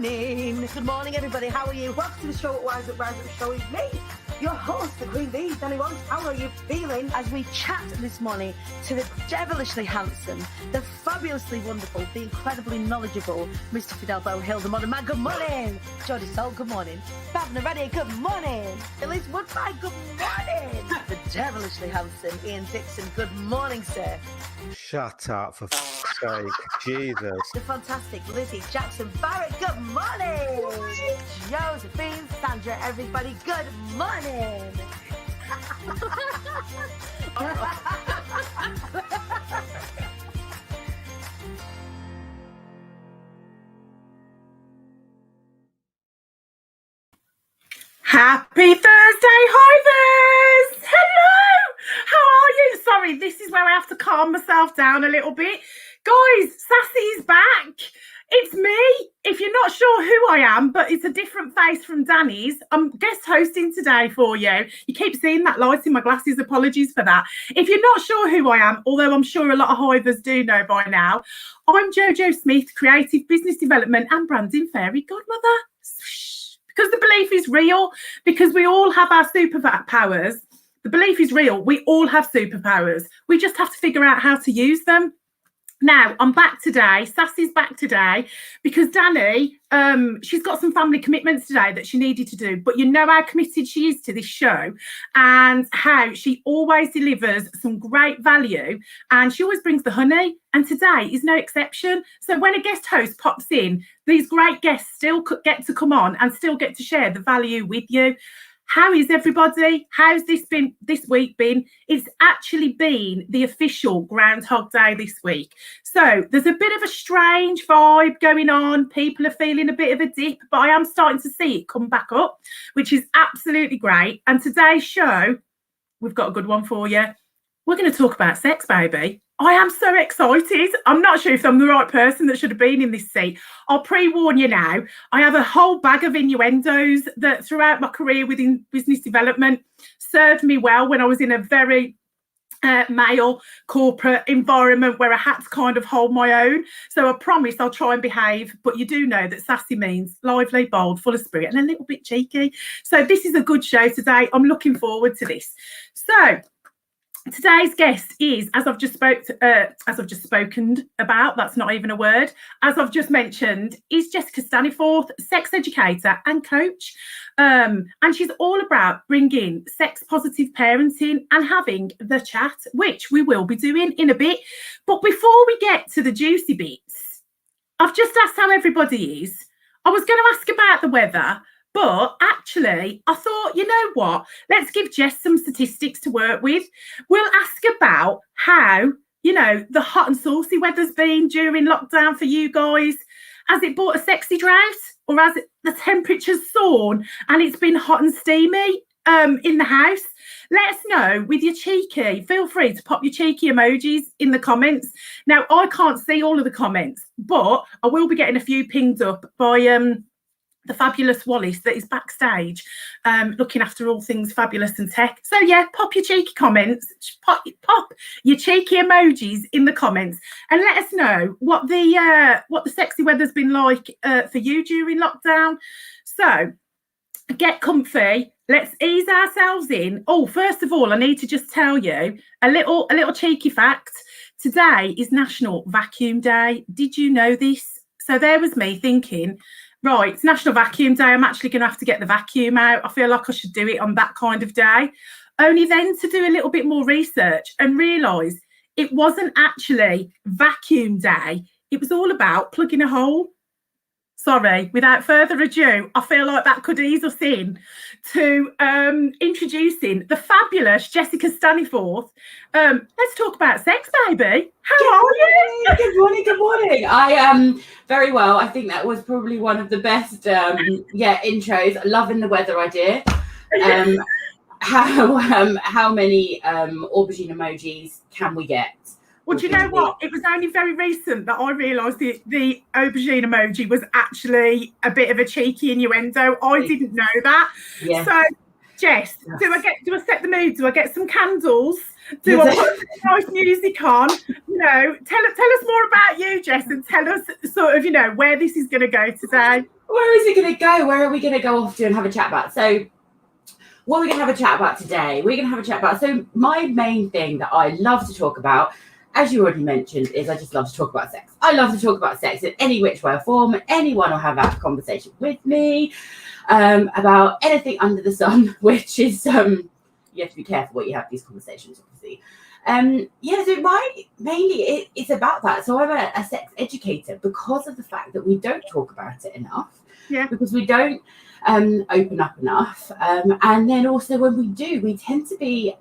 morning. Good morning, everybody. How are you? Welcome to the show at Rise Up Show with me, your host, the Queen Bee, Danny Rose. How are you feeling? As we chat this morning to the devilishly handsome, the fabulously wonderful, the incredibly knowledgeable Mr. Fidel Hill, the modern man. Good morning. Jodie Soul, good morning. Babna Reddy, good morning. Elise Woodbine, good morning. The devilishly handsome Ian Dixon, good morning, sir. Shut up, for f***'s sake. Jesus. The fantastic Lizzie Jackson Barrett, good morning. Josephine Sandra, everybody, good morning. Happy Thursday, Hivers! Hello! How are you? Sorry, this is where I have to calm myself down a little bit. Guys, Sassy's back. It's me. If you're not sure who I am, but it's a different face from Danny's, I'm guest hosting today for you. You keep seeing that light in my glasses. Apologies for that. If you're not sure who I am, although I'm sure a lot of Hivers do know by now, I'm JoJo Smith, Creative Business Development and Branding Fairy Godmother. Because the belief is real, because we all have our superpowers. The belief is real. We all have superpowers. We just have to figure out how to use them. Now, I'm back today. Sassy's back today because Danny, she's got some family commitments today that she needed to do. But you know how committed she is to this show and how she always delivers some great value. And she always brings the honey. And today is no exception. So when a guest host pops in, these great guests still get to come on and still get to share the value with you. How is everybody? How's this week been? It's actually been the official Groundhog Day this week. So there's a bit of a strange vibe going on. People are feeling a bit of a dip, but I am starting to see it come back up, which is absolutely great. And today's show, we've got a good one for you. We're going to talk about sex, baby. I am so excited. I'm not sure if I'm the right person that should have been in this seat. I'll pre-warn you now. I have a whole bag of innuendos that throughout my career within business development served me well when I was in a very male corporate environment where I had to kind of hold my own. So I promise I'll try and behave. But you do know that sassy means lively, bold, full of spirit and a little bit cheeky. So this is a good show today. I'm looking forward to this. So today's guest is, as I've just spoken about, that's not even a word, as I've just mentioned, is Jessica Staniforth, sex educator and coach. And she's all about bringing sex-positive parenting and having the chat, which we will be doing in a bit. But before we get to the juicy bits, I've just asked how everybody is. I was going to ask about the weather, but actually, I thought, you know what? Let's give Jess some statistics to work with. We'll ask about how, the hot and saucy weather's been during lockdown for you guys. Has it brought a sexy drought? Or has the temperature's soared and it's been hot and steamy in the house? Let us know with your cheeky. Feel free to pop your cheeky emojis in the comments. Now, I can't see all of the comments, but I will be getting a few pinged up by the fabulous Wallace that is backstage looking after all things fabulous and tech. So yeah, pop your cheeky comments, pop your cheeky emojis in the comments and let us know what the sexy weather's been like for you during lockdown. So get comfy. Let's ease ourselves in. Oh, first of all, I need to just tell you a little cheeky fact. Today is National Vacuum Day. Did you know this? So there was me thinking, right, it's National Vacuum Day. I'm actually going to have to get the vacuum out. I feel like I should do it on that kind of day. Only then to do a little bit more research and realise it wasn't actually Vacuum Day. It was all about plugging a hole. Sorry, without further ado, I feel like that could ease us in to introducing the fabulous Jessica Staniforth. Let's talk about sex, baby. How are you? Good morning. I am very well. I think that was probably one of the best intros. Loving the weather idea. How many aubergine emojis can we get? Well, do you know what? It was only very recent that I realised the aubergine emoji was actually a bit of a cheeky innuendo. I didn't know that. Yeah. So, Jess, Yes. do I set the mood? Do I get some candles? Do I put some nice music on? You know, tell us more about you, Jess, and tell us sort of, you know, where this is going to go today. Where is it going to go? Where are we going to go off to and have a chat about? So what are we going to have a chat about today? We're going to have a chat about, so my main thing that I love to talk about, as you already mentioned, is I just love to talk about sex. I love to talk about sex in any which way or form. Anyone will have that conversation with me about anything under the sun, which is, you have to be careful what you have these conversations, obviously. So mainly it's about that. So I'm a sex educator because of the fact that we don't talk about it enough. Yeah. Because we don't open up enough. And then also when we do, we tend to be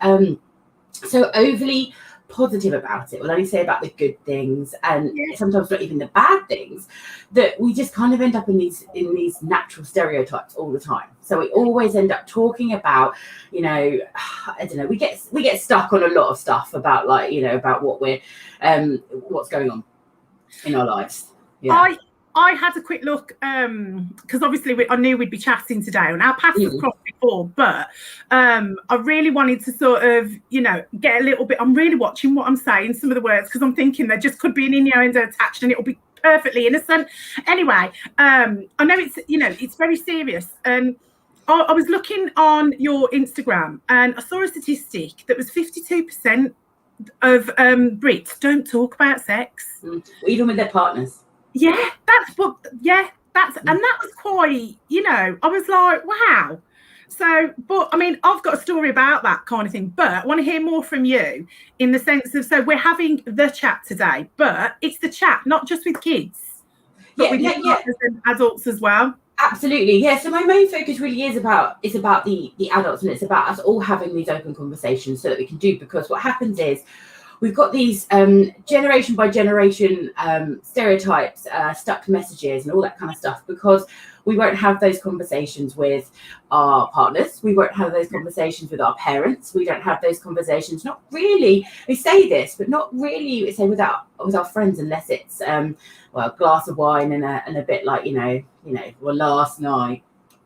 so overly positive about it. We'll only say about the good things and sometimes not even the bad things, that we just kind of end up in these natural stereotypes all the time. So we always end up talking about, you know, I don't know, we get stuck on a lot of stuff about, like, you know, about what we're what's going on in our lives. Yeah. I had a quick look because obviously I knew we'd be chatting today, and our paths have crossed before, but I really wanted to sort of, you know, get a little bit. I'm really watching what I'm saying, some of the words, because I'm thinking there just could be an innuendo attached and it'll be perfectly innocent. Anyway, I know it's, you know, it's very serious. And I was looking on your Instagram and I saw a statistic that was 52% of Brits don't talk about sex. Even with their partners. And that was quite, you know, I was like, wow. So, but I mean, I've got a story about that kind of thing, but I want to hear more from you in the sense of, so we're having the chat today, but it's the chat, not just with kids, but with partners and adults as well. Absolutely, yeah. So my main focus really is about the adults, and it's about us all having these open conversations so that we can do, because what happens is we've got these generation by generation stereotypes, stuck messages and all that kind of stuff, because we won't have those conversations with our partners. We won't have those conversations with our parents. We don't have those conversations, not really. We say this, but not really, we say with our friends, unless it's well, a glass of wine and a bit like, you know, well, last night,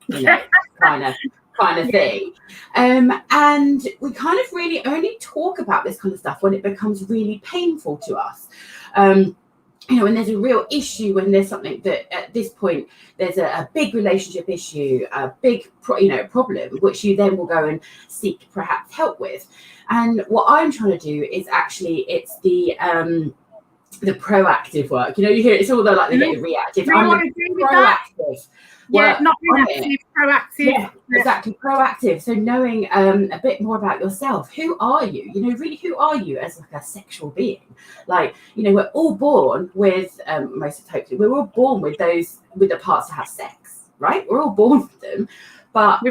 you know, kind of thing. And we kind of really only talk about this kind of stuff when it becomes really painful to us. You know, when there's a real issue, when there's something that at this point there's a big relationship issue, a big problem, which you then will go and seek perhaps help with. And what I'm trying to do is actually, it's the proactive work. You know, you hear it's all the like the reactive. I'm proactive. Not reactive, proactive. Yeah, exactly, proactive. So knowing a bit more about yourself. Who are you? You know, really, who are you as like a sexual being? Like, you know, we're all born with hopefully we're all born with the parts to have sex, right? We're all born with them, but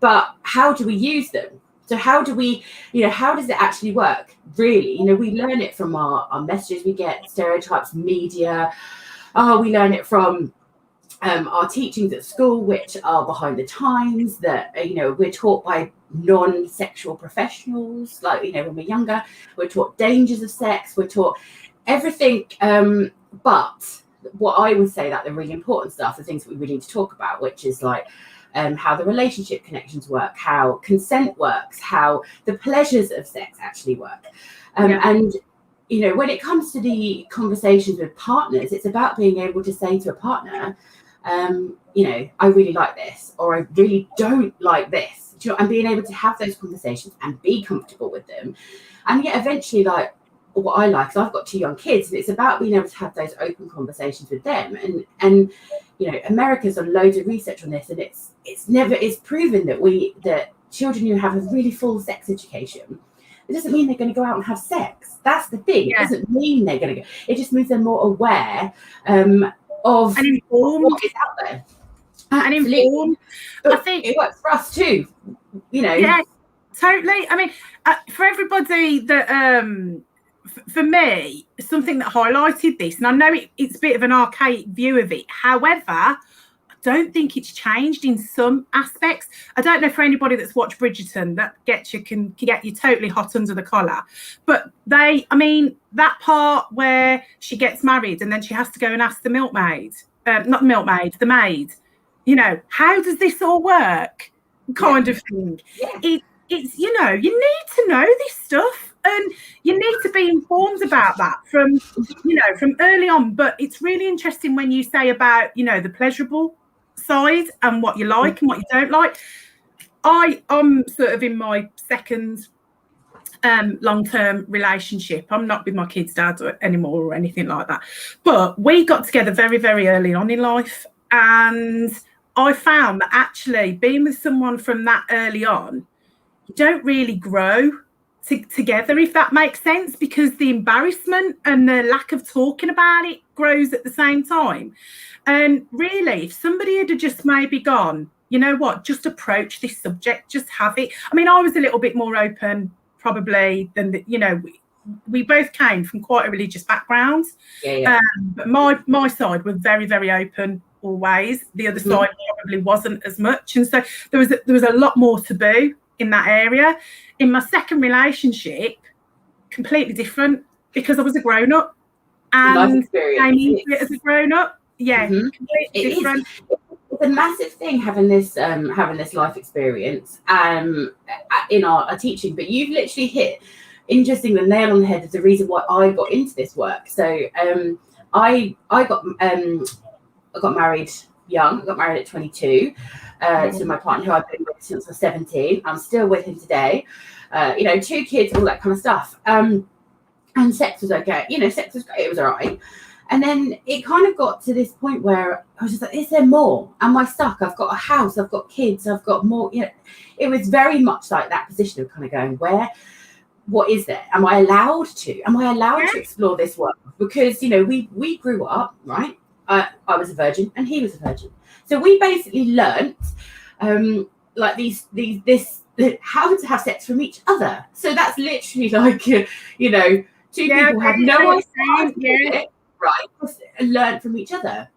but how do we use them? So how do we, you know, how does it actually work? Really, you know, we learn it from our messages, we get stereotypes, media. We learn it from our teachings at school, which are behind the times, that, you know, we're taught by non-sexual professionals. Like, you know, when we're younger, we're taught dangers of sex, we're taught everything. But what I would say that the really important stuff, the things that we really need to talk about, which is like, how the relationship connections work, how consent works, how the pleasures of sex actually work. And, you know, when it comes to the conversations with partners, it's about being able to say to a partner, you know, I really like this, or I really don't like this, you know, and being able to have those conversations and be comfortable with them. And yet eventually, like, what I like is I've got 2 young kids, and it's about being able to have those open conversations with them. And you know, America's done loads of research on this, and it's proven that children who have a really full sex education, it doesn't mean they're going to go out and have sex. That's the thing. It doesn't mean they're going to go. It just means they're more aware of and informed. What is out there. And informed. I think it works for us too. You know. Yeah, totally. I mean, for everybody that, for me, something that highlighted this, and I know it's a bit of an archaic view of it. However, I don't think it's changed in some aspects. I don't know for anybody that's watched Bridgerton, that can get you totally hot under the collar. But that part where she gets married and then she has to go and ask the milkmaid, not the milkmaid, the maid, you know, how does this all work? kind of thing. Yeah. It's, you know, you need to know this stuff, and you need to be informed about that from, you know, from early on. But it's really interesting when you say about, you know, the pleasurable side and what you like and what you don't like. I'm sort of in my second long-term relationship. I'm not with my kid's dad anymore or anything like that. But we got together very, very early on in life, and I found that actually being with someone from that early on, you don't really grow together, if that makes sense, because the embarrassment and the lack of talking about it grows at the same time. And really, if somebody had just maybe gone, you know what, just approach this subject, just have it. I mean, I was a little bit more open probably than, you know, we both came from quite a religious background. But my side was very, very open always. The other side probably wasn't as much. And so there was a lot more taboo in that area. In my second relationship, completely different, because I was a grown-up and came into it as a grown-up. Yeah, completely different. It's a massive thing having this life experience in our teaching, but you've literally hit, interesting, the nail on the head of the reason why I got into this work. So I got married young. I got married at 22 to my partner, who I've been with since I was 17. I'm still with him today. You know, 2 kids, all that kind of stuff. And sex was okay. You know, sex was great. It was all right. And then it kind of got to this point where I was just like, is there more? Am I stuck? I've got a house. I've got kids. I've got more. You know, it was very much like that position of kind of going, what is there? Am I allowed to? Am I allowed to explore this world? Because, you know, we grew up, right? I was a virgin and he was a virgin. So we basically learnt like this how to have sex from each other. So that's literally like, you know, 2 people had no idea. Right, learn from each other.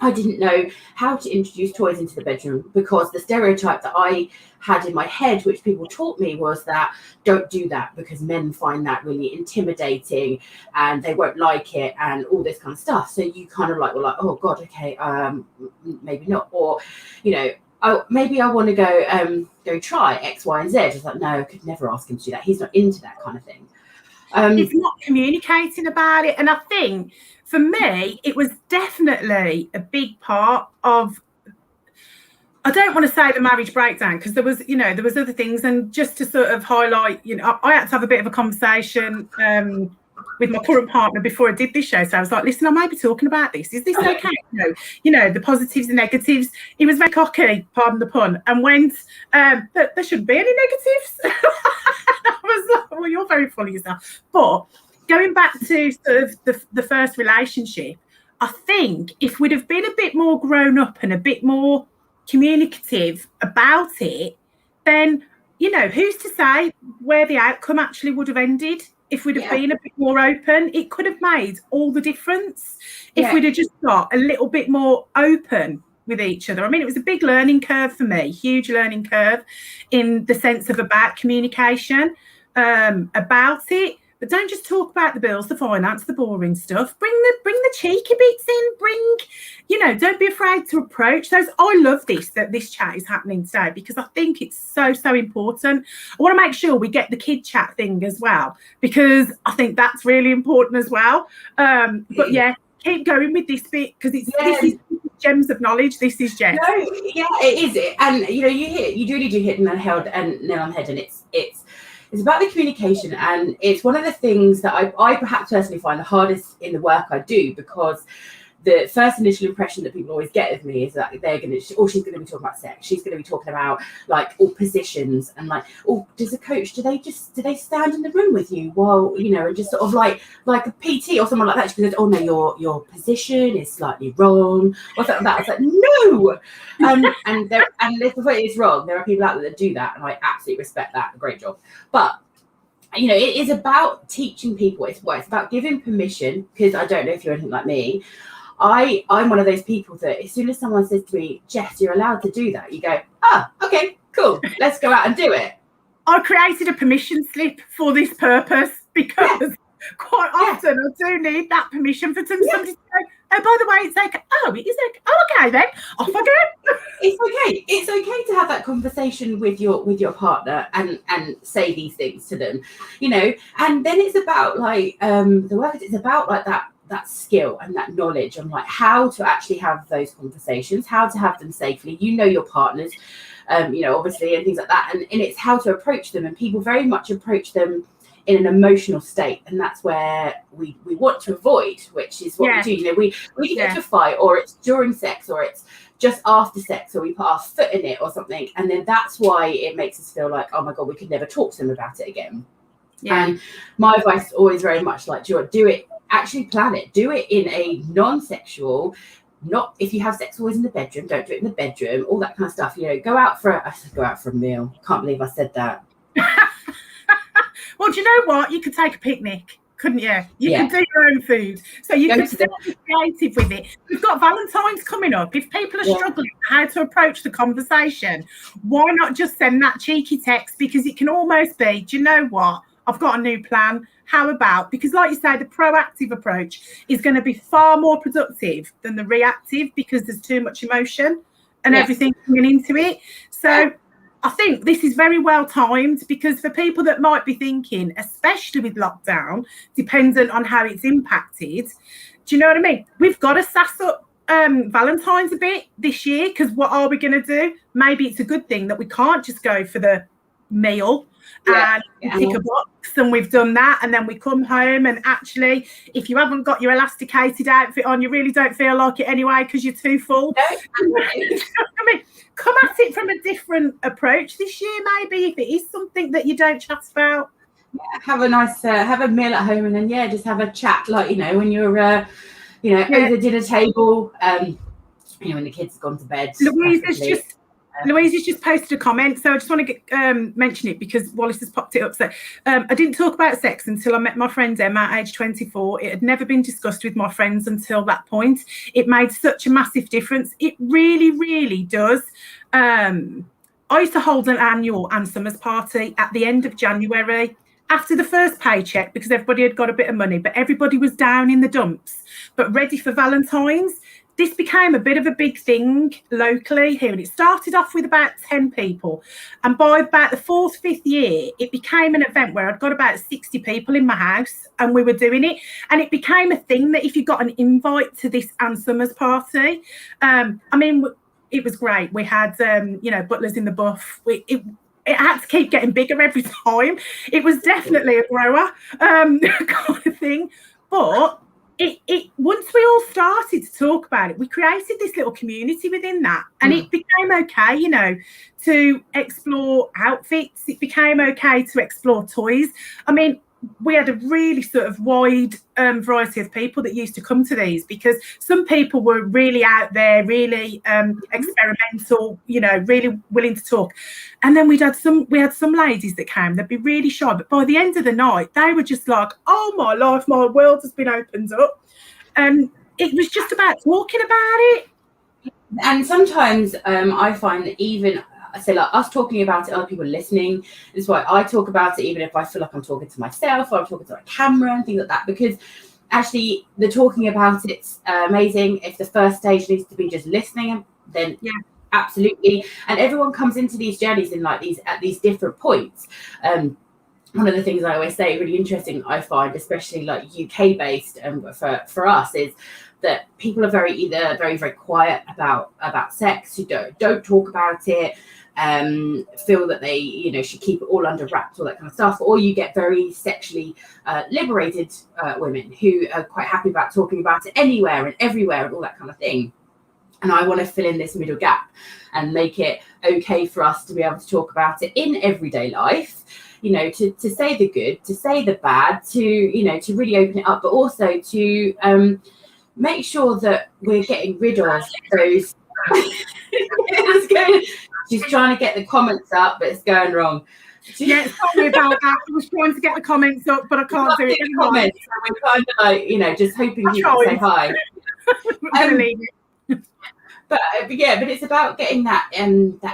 I didn't know how to introduce toys into the bedroom, because the stereotype that I had in my head, which people taught me, was that don't do that because men find that really intimidating and they won't like it and all this kind of stuff. So you kind of like were like, oh God, okay, maybe not, or you know, maybe I want to go try X, Y, and Z. I was like, no, I could never ask him to do that. He's not into that kind of thing. It's not communicating about it. And I think for me, it was definitely a big part of, I don't want to say the marriage breakdown, because there was other things. And just to sort of highlight, you know, I had to have a bit of a conversation with my current partner before I did this show. So I was like, listen, I may be talking about this. Is this okay? You know, the positives and negatives. He was very cocky, pardon the pun, and went, there shouldn't be any negatives. I was like, well, you're very funny yourself. But going back to sort of the first relationship, I think if we'd have been a bit more grown up and a bit more communicative about it, then, you know, who's to say where the outcome actually would have ended? If we'd have been a bit more open, it could have made all the difference. If we'd have just got a little bit more open with each other. I mean, it was a big learning curve for me, huge learning curve, in the sense of about communication, about it. But don't just talk about the bills, the finance, the boring stuff. Bring the cheeky bits in. You know, don't be afraid to approach those. I love that this chat is happening today, because I think it's so, so important. I want to make sure we get the kid chat thing as well, because I think that's really important as well. But yeah, keep going with this bit, because this is gems of knowledge. This is gems. No, yeah, it is. And you know, you really do hit nail on the head, and it's about the communication, and it's one of the things that I perhaps personally find the hardest in the work I do, because the first initial impression that people always get of me is that she's going to be talking about sex. She's going to be talking about like all positions, and like, oh, does a coach, do they stand in the room with you while, you know, and just sort of like a PT or someone like that? She goes, oh no, your position is slightly wrong, or something like that. I was like, no. And this is where it's wrong. There are people out there that do that, and I absolutely respect that. Great job. But you know, it is about teaching people. It's about giving permission, because I don't know if you're anything like me. I'm one of those people that as soon as someone says to me, Jess, you're allowed to do that, you go, okay, cool, let's go out and do it. I created a permission slip for this purpose, because quite often I do need that permission for somebody to go, oh, by the way, it's like, oh, it is okay. Oh, okay then, off I go. it's okay. It's okay to have that conversation with your partner and say these things to them, you know. And then it's about like the work. It's about like that skill and that knowledge on like how to actually have those conversations, how to have them safely. You know your partners, you know, obviously, and things like that. And it's how to approach them. And people very much approach them in an emotional state, and that's where we want to avoid, which is what we do. You know, we get into a fight, or it's during sex, or it's just after sex, or we put our foot in it or something, and then that's why it makes us feel like, oh my god, we could never talk to them about it again. And my advice is always very much like, do it, actually plan it, do it in a non-sexual, not if you have sex always in the bedroom, don't do it in the bedroom, all that kind of stuff. You know, go out for a meal. Can't believe I said that. Well, do you know what? You could take a picnic, couldn't you? You could do your own food. So you could still be creative with it. We've got Valentine's coming up. If people are struggling how to approach the conversation, why not just send that cheeky text? Because it can almost be, do you know what? I've got a new plan. How about? Because like you say, the proactive approach is going to be far more productive than the reactive, because there's too much emotion and everything coming into it. So I think this is very well timed, because for people that might be thinking, especially with lockdown, dependent on how it's impacted, do you know what I mean? We've got to sass up Valentine's a bit this year, because what are we going to do? Maybe it's a good thing that we can't just go for the meal and tick a box, and we've done that, and then we come home, and actually if you haven't got your elasticated outfit on, you really don't feel like it anyway because you're too full. I mean, come at it from a different approach this year, maybe, if it is something that you don't chat about. Have a nice have a meal at home, and then just have a chat, like, you know, when you're over the dinner table, you know, when the kids have gone to bed. Louise has just posted a comment, so I just want to mention it because Wallace has popped it up. So I didn't talk about sex until I met my friend Emma at age 24. It had never been discussed with my friends until that point. It made such a massive difference. It really, really does. I used to hold an annual and summers party at the end of January, after the first paycheck, because everybody had got a bit of money, but everybody was down in the dumps, but ready for Valentine's. This became a bit of a big thing locally here, and it started off with about 10 people. And by about the 4th, 5th year, it became an event where I'd got about 60 people in my house, and we were doing it. And it became a thing that if you got an invite to this Ann Summers party, I mean, it was great. We had, butlers in the buff. It had to keep getting bigger every time. It was definitely a grower kind of thing. But it once we all started to talk about it, we created this little community within that, and it became okay, you know, to explore outfits. It became okay to explore toys. I mean, we had a really sort of wide variety of people that used to come to these, because some people were really out there, really experimental, you know, really willing to talk. And then we had some ladies that came, they'd be really shy, but by the end of the night, they were just like, oh my life, my world has been opened up. And it was just about talking about it. And sometimes I find that even, so like us talking about it, other people listening, is why I talk about it, even if I feel like I'm talking to myself or I'm talking to a camera and things like that, because actually the talking about it's amazing. If the first stage needs to be just listening, then absolutely. And everyone comes into these journeys in like at these different points. One of the things I always say, really interesting, I find, especially like UK based, for us, is that people are very, very quiet about sex, who don't talk about it, feel that they, you know, should keep it all under wraps, all that kind of stuff. Or you get very sexually liberated women who are quite happy about talking about it anywhere and everywhere and all that kind of thing. And I want to fill in this middle gap and make it okay for us to be able to talk about it in everyday life, you know, to say the good, to say the bad, to, you know, to really open it up, but also to make sure that we're getting rid of those. She's trying to get the comments up, but it's going wrong. Sorry about that. I was trying to get the comments up, but I can't do it. Comments. So we're kind of like, you know, just hoping people say hi. But it's about getting that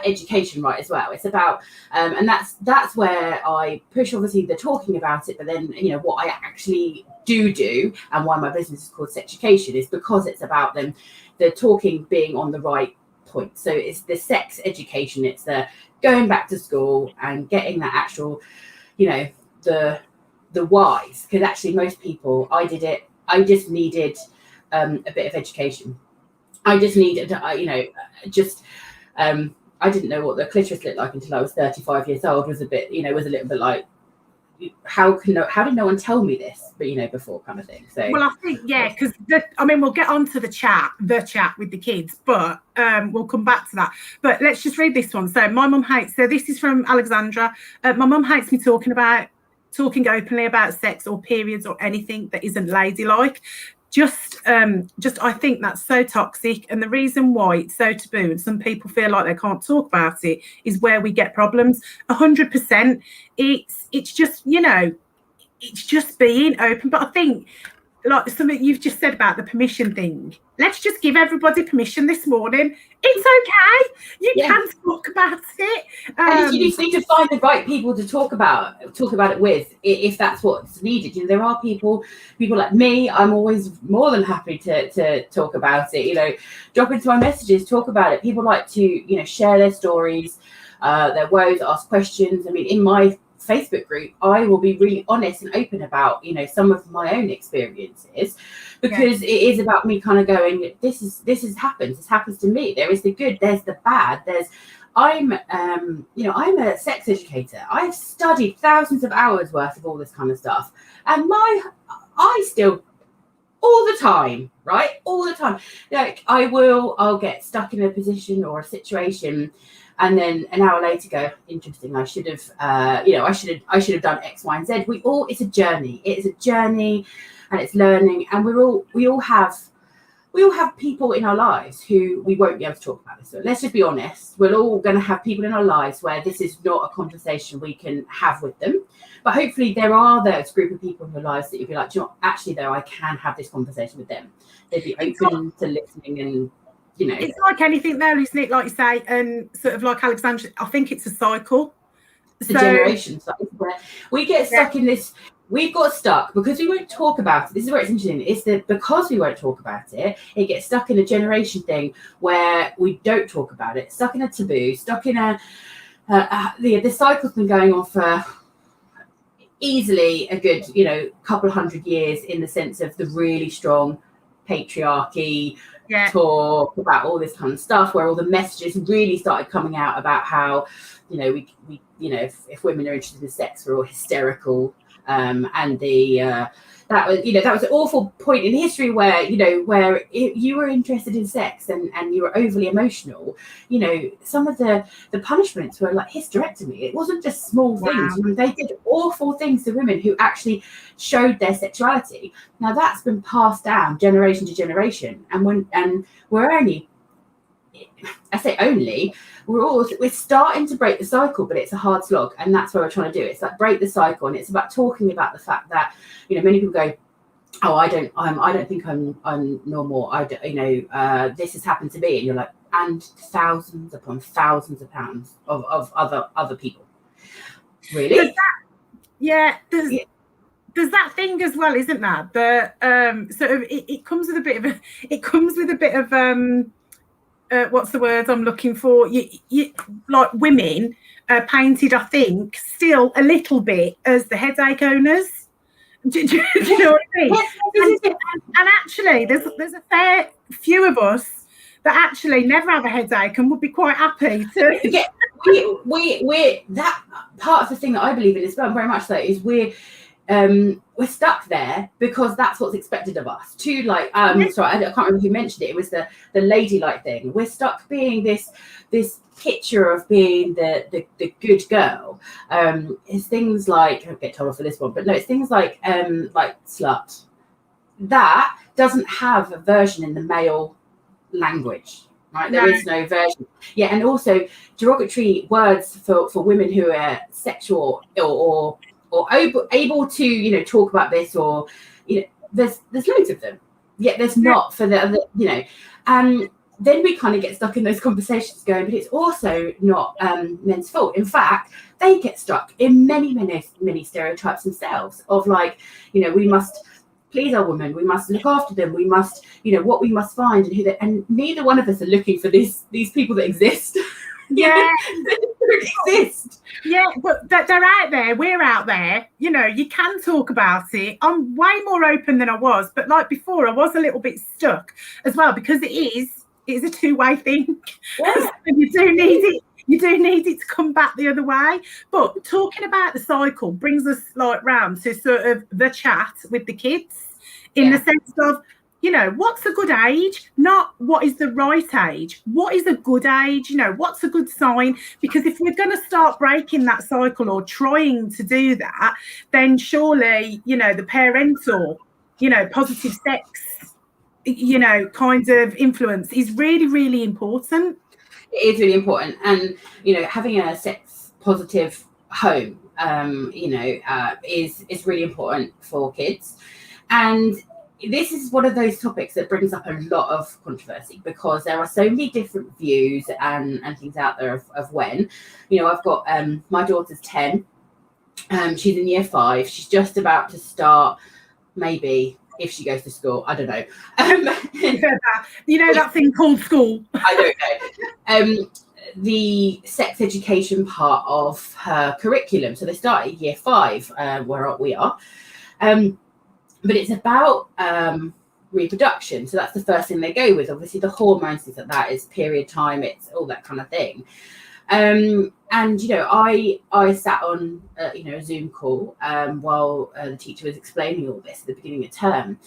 education right as well. It's about and that's where I push, obviously, the talking about it, but then, you know, what I actually do and why my business is called Sex Education is because it's about the talking being on the right point. So it's the sex education, it's the going back to school and getting that actual, you know, the whys. Because actually most people, I just needed a bit of education. I just needed, you know, I didn't know what the clitoris looked like until I was 35 years old. Was a little bit like, how did no one tell me this? But, you know, before kind of thing. So well, I think because we'll get onto the chat with the kids, but we'll come back to that. But let's just read this one. So my mum hates. So this is from Alexandra. My mum hates me talking openly about sex or periods or anything that isn't ladylike. Just I think that's so toxic, and the reason why it's so taboo and some people feel like they can't talk about it is where we get problems. 100%. It's just, you know, it's just being open. But I think, like something you've just said about the permission thing, let's just give everybody permission this morning. It's okay. You can talk about it. And you just need to find the right people to talk about it with, if that's what's needed. You know, there are people like me. I'm always more than happy to talk about it. You know, drop into my messages, talk about it. People like to, you know, share their stories, their woes, ask questions. I mean, in my Facebook group, I will be really honest and open about, you know, some of my own experiences, because it is about me kind of going, this happens to me. There is the good, there's the bad, I'm a sex educator. I've studied thousands of hours worth of all this kind of stuff, and I still all the time, like I'll get stuck in a position or a situation, and then an hour later go, interesting, I should have done X, Y, and Z. It's a journey. It is a journey, and it's learning. And we all have people in our lives who we won't be able to talk about this. So let's just be honest. We're all going to have people in our lives where this is not a conversation we can have with them. But hopefully there are those group of people in your lives that you'd be like, you know, actually though, I can have this conversation with them. They'd be open to listening, and you know, it's like anything there, isn't it? Like you say, and sort of like Alexandra, I think it's a cycle. The generation cycle where we get stuck in this. We've got stuck because we won't talk about it. This is where it's interesting. It's that because we won't talk about it, it gets stuck in a generation thing where we don't talk about it. Stuck in a taboo. Stuck in the cycle's been going on for easily a good, you know, couple of 100 years, in the sense of the really strong patriarchy. Talk about all this kind of stuff, where all the messages really started coming out about how, you know, we you know, if women are interested in sex, we're all hysterical, and that was an awful point in history where, you know, where if you were interested in sex and you were overly emotional, you know, some of the punishments were like hysterectomy. It wasn't just small things. Wow. They did awful things to women who actually showed their sexuality. Now that's been passed down generation to generation, and we're only, I say only, we're starting to break the cycle, but it's a hard slog, and that's what we're trying to do. It's like break the cycle, and it's about talking about the fact that, you know, many people go, oh, I don't think I'm normal. I don't, you know, this has happened to me, and you're like, and thousands upon thousands of pounds of other people. Really? There's that thing as well, isn't that? The sort of it comes with a bit of what's the word I'm looking for? You like women painted, I think, still a little bit as the headache owners. Do you know what I mean? And actually, there's a fair few of us that actually never have a headache and would be quite happy to. Yeah, we're that part of the thing that I believe in is very much so, is we're stuck there because that's what's expected of us. To like, sorry, I can't remember who mentioned it. It was the ladylike thing. We're stuck being this picture of being the good girl. It's things like, I'll get told off for this one, but no, it's things like slut. That doesn't have a version in the male language. Right, there is no version. Yeah, and also derogatory words for women who are sexual or able to, you know, talk about this, or, you know, there's loads of them. Yet there's not for the other, you know. And then we kind of get stuck in those conversations going, but it's also not men's fault. In fact, they get stuck in many stereotypes themselves of like, you know, we must please our women. We must look after them. We must, what we must find and who they, and neither one of us are looking for these people that exist. Yeah. They don't exist. Yeah, but they're out there. We're out there. You can talk about it. I'm way more open than I was. But like before, I was a little bit stuck as well, because it's a two-way thing. Yeah. You do need it. You do need it to come back the other way. But talking about the cycle brings us round to sort of the chat with the kids, in the sense of, what's a good age? Not what is the right age. What is a good age? What's a good sign? Because if we're going to start breaking that cycle or trying to do that, then surely, the parental, positive sex, kind of influence is really, really important. It is really important. And, having a sex positive home, is really important for kids. And this is one of those topics that brings up a lot of controversy, because there are so many different views and things out there of when. I've got my daughter's 10. She's in year 5. She's just about to start, maybe, if she goes to school. I don't know. That thing called school. I don't know. The sex education part of her curriculum. So they start at year 5, where we are. But it's about reproduction. So that's the first thing they go with. Obviously, the hormones, things like that, is period time. It's all that kind of thing. And, I sat on, a Zoom call while the teacher was explaining all this at the beginning of term.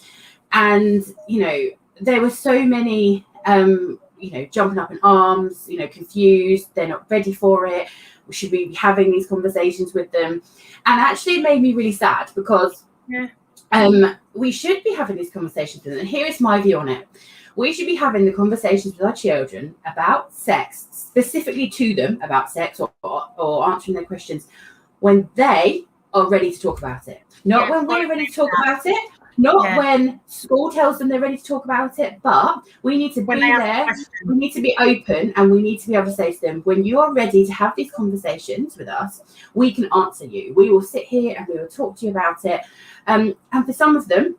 And, there were so many, jumping up in arms, confused. They're not ready for it. Should we be having these conversations with them? And actually it made me really sad, because we should be having these conversations with them. And here is my view on it. We should be having the conversations with our children about sex, specifically to them about sex, or answering their questions when they are ready to talk about it. Not when we're ready to talk about it. Not when school tells them they're ready to talk about it, but we need to be there. We need to be open, and we need to be able to say to them, when you are ready to have these conversations with us, we can answer you. We will sit here and we will talk to you about it. And for some of them,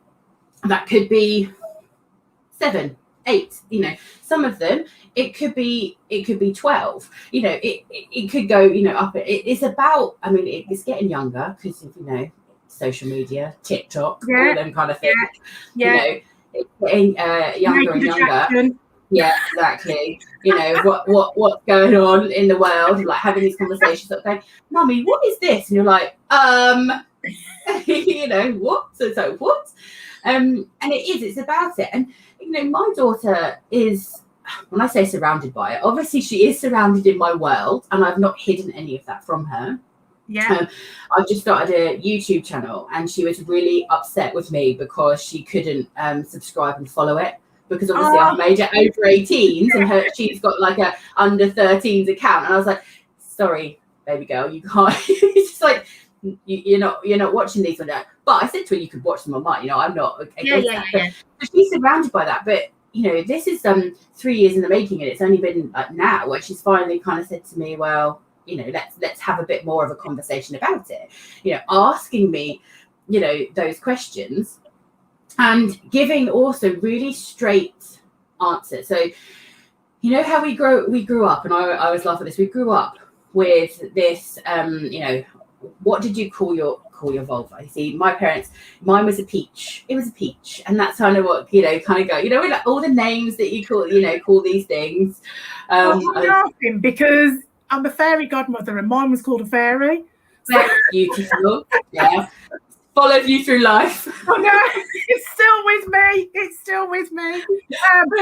that could be 7, 8. Some of them it could be 12. It could go up. It's about. It's getting younger, because social media, TikTok, all them kind of things. It's getting younger and younger. Yeah, exactly. What's going on in the world? Like having these conversations, like going, "Mummy, what is this?" And you're like, what? So what? And it's about it. And my daughter is, when I say surrounded by it, obviously she is surrounded in my world, and I've not hidden any of that from her. I've just started a YouTube channel, and she was really upset with me because she couldn't subscribe and follow it, because obviously I've made it over 18s and she's got like a under 13s account, and I was like, sorry, baby girl, you can't. It's just like you're not watching these on that. But I said to her, you could watch them on mine. I'm not against that. But she's surrounded by that. But this is 3 years in the making, and it's only been like now where she's finally kind of said to me, well, let's have a bit more of a conversation about it. Asking me, those questions, and giving also really straight answers. So, how we grew up, and I always laugh at this. We grew up with this, what did you call your vulva? You see, my parents, mine was a peach. It was a peach, and that's kind of what kind of go. Like all the names that you call these things. I'm laughing because I'm a fairy godmother, and mine was called a fairy. That's beautiful. Yeah. Followed you through life. Oh no, it's still with me.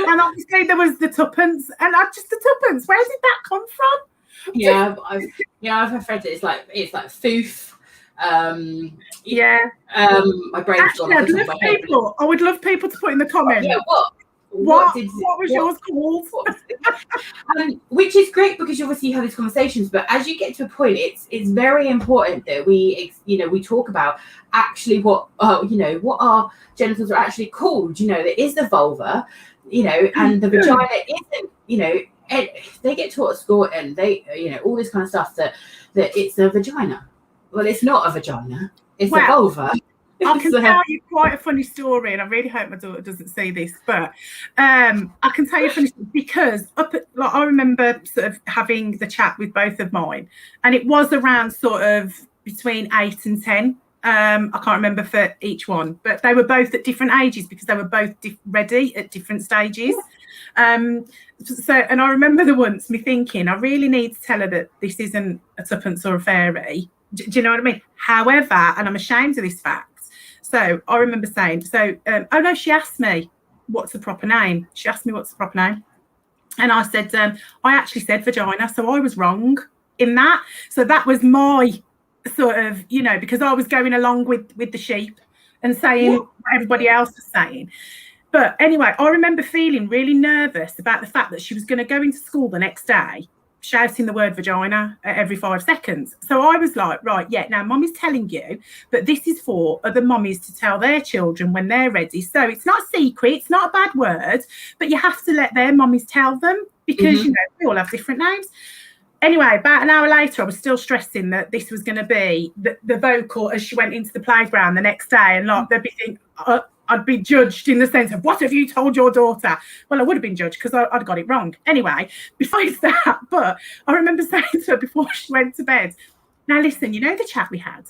And obviously there was the tuppence, and the tuppence. Where did that come from? Yeah, I've read it. It's like foof. My brain's actually, gone. I would love people to put in the comments. Yeah, what was yours called? Which is great, because you obviously have these conversations, but as you get to a point, it's very important that we talk about actually what our genitals are actually called. There is the vulva, and the vagina isn't. They get taught at school, and they all this kind of stuff that it's a vagina. Well, it's not a vagina. It's a vulva. I can tell you quite a funny story, and I really hope my daughter doesn't see this, but I can tell you a funny story because I remember sort of having the chat with both of mine, and it was around sort of between 8 and 10. I can't remember for each one, but they were both at different ages because they were both ready at different stages. And I remember once me thinking, I really need to tell her that this isn't a tuppence or a fairy. Do you know what I mean? However, and I'm ashamed of this fact. So I remember saying, oh no, she asked me, what's the proper name? She asked me what's the proper name. And I said, I actually said vagina. So I was wrong in that. So that was my sort of, you know, because I was going along with the sheep and saying what everybody else was saying. But anyway, I remember feeling really nervous about the fact that she was going to go into school the next day shouting the word vagina every 5 seconds. So I was like, right, yeah, now mommy's telling you, but this is for other mummies to tell their children when they're ready. So it's not a secret, it's not a bad word, but you have to let their mummies tell them because, you know, we all have different names. Anyway, about an hour later, I was still stressing that this was going to be the vocal as she went into the playground the next day, and like they'd be thinking, I'd be judged in the sense of, what have you told your daughter? Well, I would have been judged because I'd got it wrong. Anyway, besides that, but I remember saying to her before she went to bed, now listen, you know the chat we had,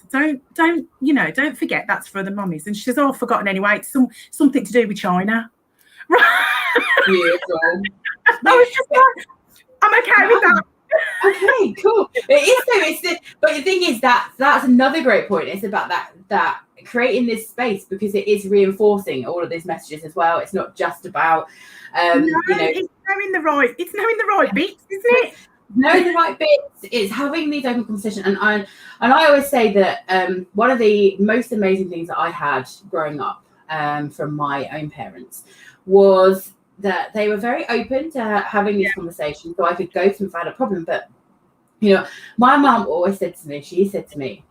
don't forget that's for the mummies. And she says, oh, I've forgotten anyway, it's something to do with China. Beautiful. I was just like, I'm okay with that. Okay, cool. But the thing is that's another great point. It's about that creating this space, because it is reinforcing all of these messages as well. It's not just about it's knowing the right bits, isn't it? Knowing the right bits, it's having these open conversations. And I always say that one of the most amazing things that I had growing up from my own parents was that they were very open to having this conversation, so I could go to them if I had a problem. But, you know, my mum always said to me,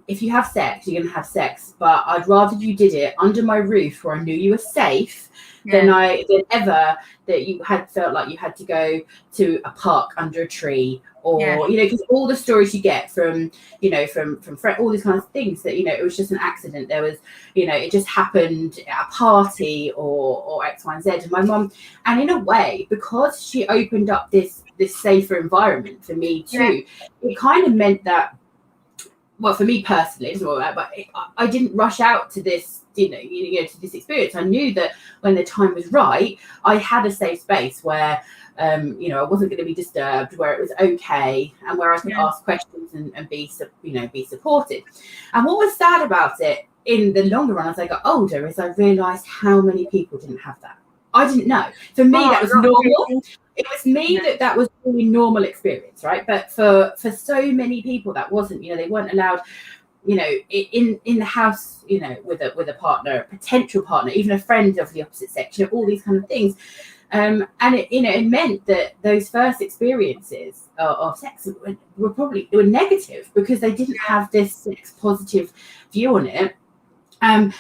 if you have sex, you're going to have sex, but I'd rather you did it under my roof where I knew you were safe than ever that you had felt like you had to go to a park under a tree, or you know, because all the stories you get from all these kinds of things that, you know, it was just an accident, there was, you know, it just happened at a party or X, Y, and Z. And my mum, and in a way, because she opened up this safer environment for me too, it kind of meant that, well, for me personally, it's all right, but I didn't rush out to this, to this experience. I knew that when the time was right, I had a safe space where, I wasn't going to be disturbed, where it was okay, and where I could ask questions and be supported. And what was sad about it in the longer run as I got older is I realised how many people didn't have that. I didn't know. For me, that was normal. It was me that was a really normal experience, right? But for so many people, that wasn't. You know, they weren't allowed, you know, in the house, you know, with a partner, a potential partner, even a friend of the opposite sex, you know, all these kind of things. And it meant that those first experiences of sex were negative because they didn't have this sex positive view on it. And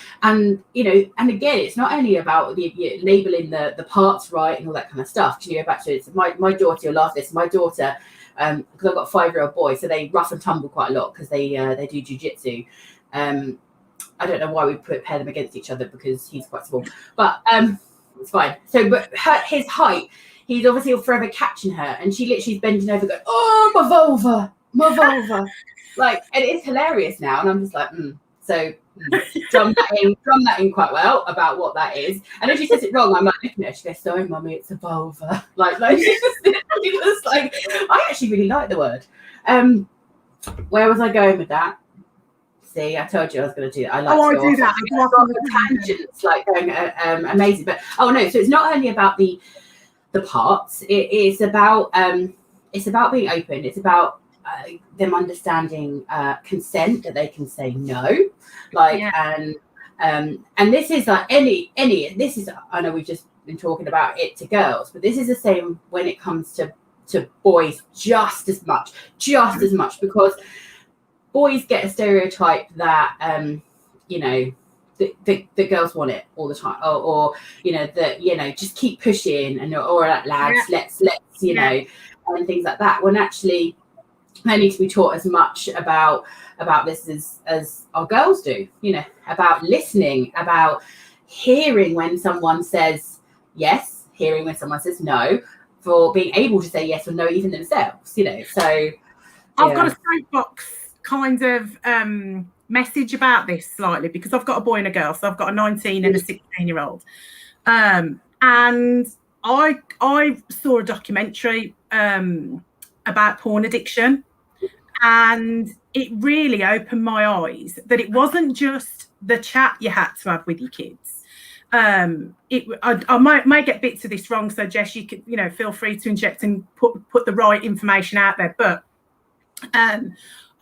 you know, and again, it's not only about labeling the parts right and all that kind of stuff. You go back to it. My daughter, you'll laugh this. My daughter, because I've got a 5-year-old boy, so they rough and tumble quite a lot because they do jiu-jitsu. I don't know why we pair them against each other because he's quite small, but it's fine. So, but his height, he's obviously forever catching her, and she literally is bending over, going, "Oh, my vulva," like, and it's hilarious now, and I'm just like, So drum that in quite well about what that is. And if she says it wrong, I'm like looking at her. She goes, "Sorry, mummy, it's a vulva." Like she was like, I actually really like the word. Where was I going with that? See, I told you I was going to do that. I like to do that. I go off on tangents, like going amazing. But no, so it's not only about the parts. It is about being open. It's about them understanding consent, that they can say no, like and this is like any this is, I know we've just been talking about it to girls, but this is the same when it comes to boys just as much, because boys get a stereotype that the girls want it all the time, or just keep pushing, and or lads, let's and things like that, when actually they need to be taught as much about this as our girls do, you know, about listening, about hearing when someone says yes, hearing when someone says no, for being able to say yes or no even themselves, you know. So I've got a soapbox kind of message about this slightly, because I've got a boy and a girl, so I've got a 19 and a 16-year-old, and I saw a documentary about porn addiction, and it really opened my eyes that it wasn't just the chat you had to have with your kids. I might get bits of this wrong, so Jess, you could, you know, feel free to inject and put the right information out there. But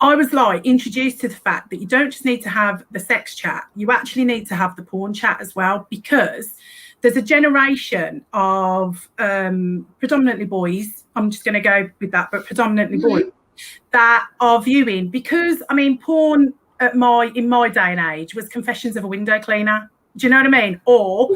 I was like introduced to the fact that you don't just need to have the sex chat, you actually need to have the porn chat as well, because there's a generation of predominantly boys, I'm just going to go with that, but predominantly boys that are viewing, because I mean, porn in my day and age was Confessions of a Window Cleaner. Do you know what I mean? Or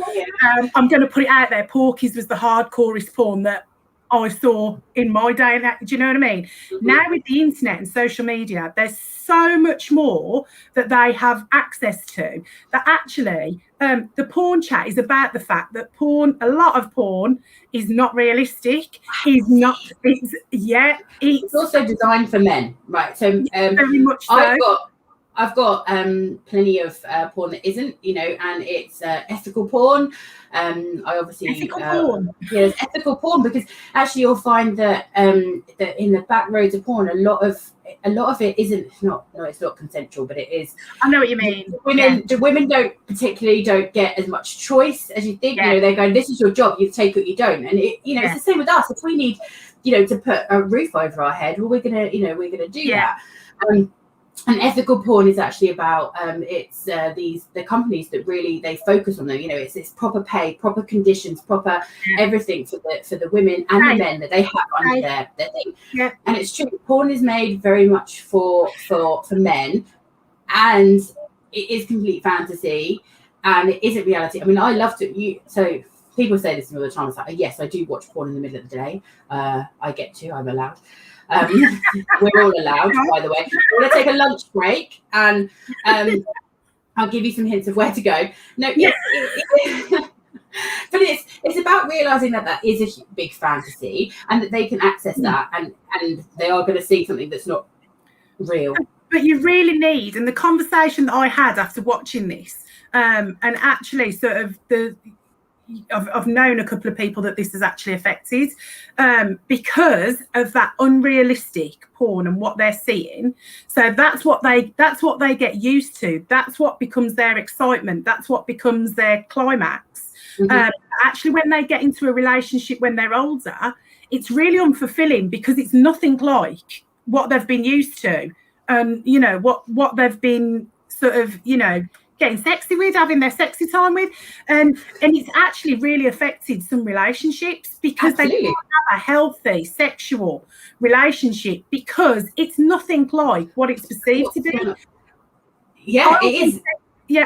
I'm going to put it out there, Porky's was the hardcorest porn that I saw in my day and age. Do you know what I mean? Now with the internet and social media, there's so much more that they have access to, that actually the porn chat is about the fact that a lot of porn is not realistic. It's also designed for men, right? So very much so. I've got plenty of porn that isn't, you know, and it's ethical porn. I obviously it's ethical porn, because actually you'll find that that in the back roads of porn, a lot of it isn't. It's not consensual, but it is. I know what you mean. The women don't get as much choice as you think. You know, they're going, this is your job, you take what you don't, and it, you know, it's the same with us. If we need, you know, to put a roof over our head, well, we're gonna do that. And ethical porn is actually about it's the companies that really, they focus on them. You know, it's proper pay, proper conditions, proper everything for the women and the men that they have under their thing. Yeah. And it's true, porn is made very much for men, and it is complete fantasy, and it isn't reality. I mean, I love to so people say this to me all the time. It's like, yes, I do watch porn in the middle of the day. I'm allowed. We're all allowed, by the way. We're going to take a lunch break, and I'll give you some hints of where to go. No, but it's about realizing that is a big fantasy, and that they can access that, and they are going to see something that's not real. But you really need, and the conversation that I had after watching this, and actually sort of I've known a couple of people that this has actually affected, because of that unrealistic porn and what they're seeing. So that's what they get used to. That's what becomes their excitement. That's what becomes their climax. Actually, when they get into a relationship when they're older, it's really unfulfilling, because it's nothing like what they've been used to, you know, what they've been sort of, you know, getting sexy with, having their sexy time with, and it's actually really affected some relationships, because they can't have a healthy sexual relationship, because it's nothing like what it's perceived to be. I